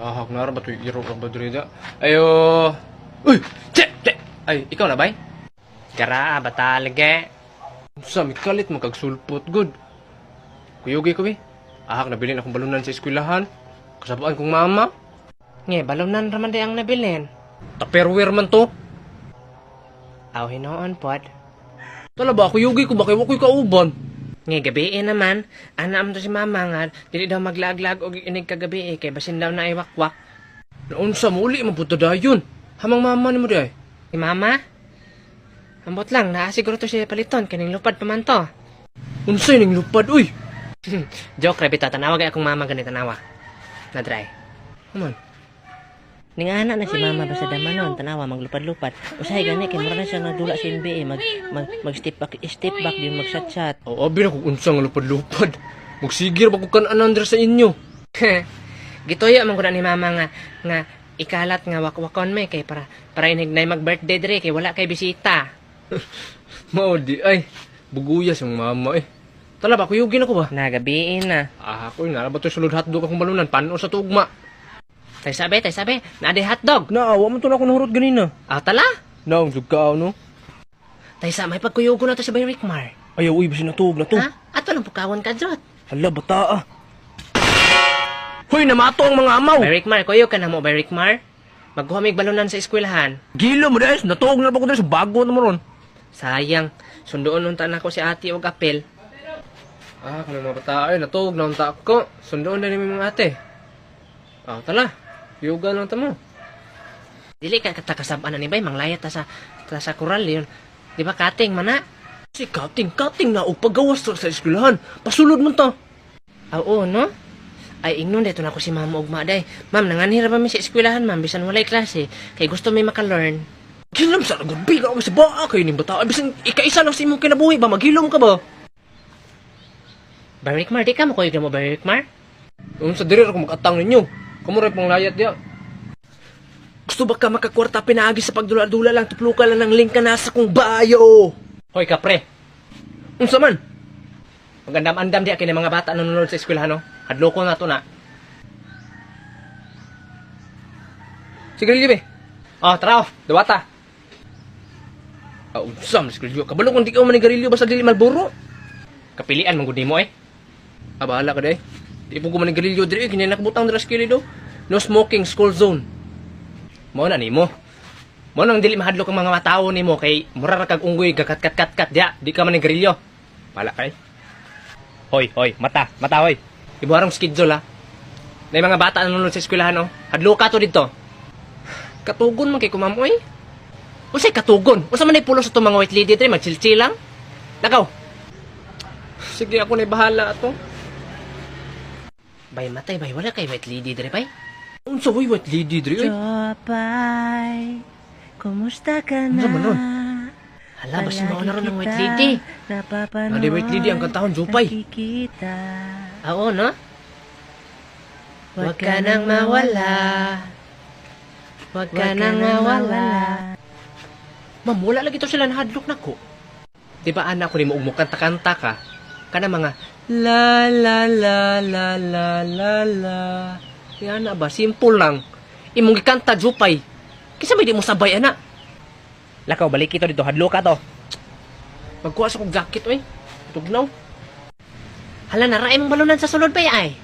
Ahak na rin ba ito iro ka ba dito? Ayo! Uy! Che! Ay, ikaw na bay? Gara, batalige. Sa mikalit magkagsulpot, good. Kuyugi ko, ahak nabilin akong balunan sa eskwelahan. Kasabaan kong mama. Nge, balunan raman di ang nabilin. Tupperware man to. Aw, hinoon pod. Tala ba, kuyugi ko ba kayo ako'y kauban? Nge, gabi naman, anam to si mama nga, dili daw maglaglag o inig kagabi kay basin daw na iwakwak. Naunsa mo uli, mabuta dayon. Hamang mama ni mo di ay. Si mama? Ambot lang, naasiguro to siya paliton, kaning lupad pa man to. Unsay ning lupad, uy! Joke, rabita, tanawa kay akong mama ganit tanawa. Na-dry. Aman. Ningana na si mama basta daman nun, tanawa, maglupad-lupad. Usahay gani, kay mura na siya nagdula sa NBA, mag-step back, din mag-shot-shot. Oo, abi na kung unsa nga lupad-lupad. Magsigir ba kung kanan sa inyo? Gituyo man ko na ni mama nga ikalat nga wakwakon may kay para inignay mag-birthday dre kay wala kay bisita. Mao di ay. Buguyas yung mama eh. Tala ba, kuyugin ako ba? Nagabiin na. Ako yun, nalaba to sulod hotdog akong balunan. Paano sa tugma? Tay sabi, naade hotdog. Naawa mo to na ako nahurot ganina. Tala? Naong sugkaaw no? Tay sa, may pagkuyugo na to sa Bay Rickmar. Ayaw, uy, basi natug na to. Ha? Ato lang pukawan ka, Jot. Hala, bata ah. Hoy, namato ang mga amaw! Bay Rickmar, kuyog ka na mo, Bay Rickmar. Maghuhamig balunan sa eskwelahan. Gila mo dahil, natuog na ba ko dahil sa bago na mo ron? Sayang, sundoon nung tanan ko si ate og apel. Kung mga bata ay, natuog na unta ko. Sundoon na ni mga ate. Tala, yoga lang tamo. Dili ka katakasabaan na ni Bay, manglayat ta sa kural yun. Di ba kating mana? Si kating na o paggawas sa eskwelahan. Pasulod mo ta. Oo, no? Ay, ingnon dito na ako si mama ugma day. Ma'am, nanganhira pa mi sa eskwelahan, ma'am, bisan walay klase. Kay gusto may maka-learn. Gilam sa nagbiga ako sa baa kayo ni bata. Bisan ikaisa lang sa imong kinabuhi ba? Maghilom ka ba? Barikmar, di ka makuig na mo, Barikmar? Yung sa dirir ako mag-atang ninyo. Kamuray pang layat diya. Gusto ba ka makakwarta pinaagi sa pagdula-dula lang, tupluka lang ng link ka na sa kong bayo? Hoy, kapre. Unsa man? Magandam-andam di akin mga bata na nanonood sa eskwelahan, no? Hadloko na to na. Sige, Libe. Tara, dawata. Unsam, sige, kabalo kung di ka manigarilyo basta dili malburo. Kapilian mong gudi mo, eh. Bahala ka day. Di po ko manigarilyo diri, kinanakbutang dira sa kilid, no smoking school zone. Mo na nimo. Mo nang dili mahadlok ang mga tao nimo kay mura ra kag unggoy gakat-kat-kat dia, di ka manigarilyo. Pala kay. Hoy, mata, hoy. Ibuharong schedule, ha. May mga bata na nanonood sa eskwelahan, no? Hadlo ka to dito. Katugon man kay kumamoy. Usay katugon. Usa man ay pulo sa itong mga white lady, tre, magchill-chill lang. Lakaw. Sige, ako na bahala ato. Bay, matay, bay. Wala kay white lady, tre, bay. Unsa hoy white lady diri? Jopay, kumusta ka na? Ano man nun? Hala, basta mo na ron ng white lady. Nadi white lady ang kantahon, Jopay. Oo, no? Huwag ka nang mawala. Huwag ka nang mawala. Ma'am, wala lagi to sila nahadlok na ko. Di ba anak ko ni mo kanta-kanta ka? Kana mga la la la la la la la. Yan na ba? Simple lang. Imong gikanta, Jupay. Kisa may di mo sabay, anak. Lakaw, balik ito dito. Hadlo ka to. Magkuha sa kong jacket, oy. Tugnaw. Hala, naray mong balunan sa sulod pa, ay.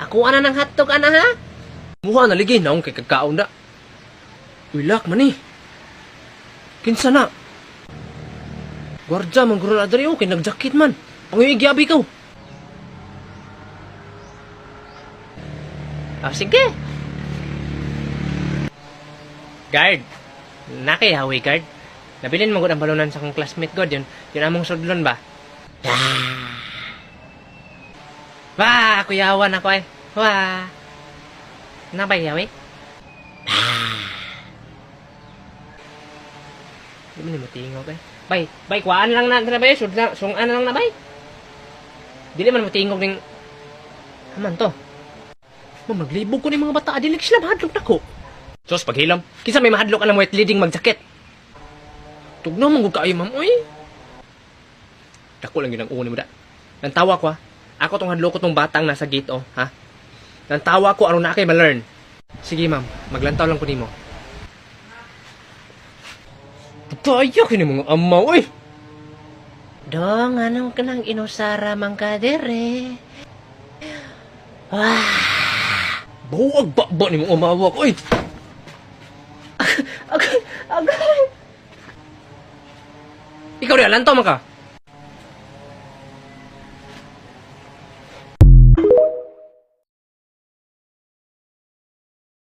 Ako ana ng hotdog, ana, ha? Muha na ligi naong kay kagkaon na. Wilak man eh. Kinsa na? Gwardya man guro na diri, kay nagjakit man. Panguyigyabi ko. Sige. Guard. Nakihawi, guard. Nabilin mo gud ang balunan sa kong classmate god yun. Yun among sudlon ba? Wah, kuyawan ako eh. Wah. Nabay yawi? Di mo ni matingog eh. Bay, kuhaan lang na bay. Sungan lang na bay. Dili man matingog ning aman to. Maglibog ko ni mga bata. Adilig sila mahadlok na ko. Sos, paghilom. Kisa may mahadlok ka ng white leading magjakit. Tugnaw mong kayo, ma'am. Uy. Dako lang yun ang uni mo da. Nantawa ko, ha? Ako tong hadlok ko tong batang nasa gate, oh, ha? Nantawa ko, aron na kay ma-learn. Sige, ma'am. Maglantaw lang ko nimo. Pataya kini mga amaw, eh. Dong, anong kanang inusara mang kadere? Wah! Buwag ba ni mga amawak, oy. Agay! Ikaw rin, lantaw man ka.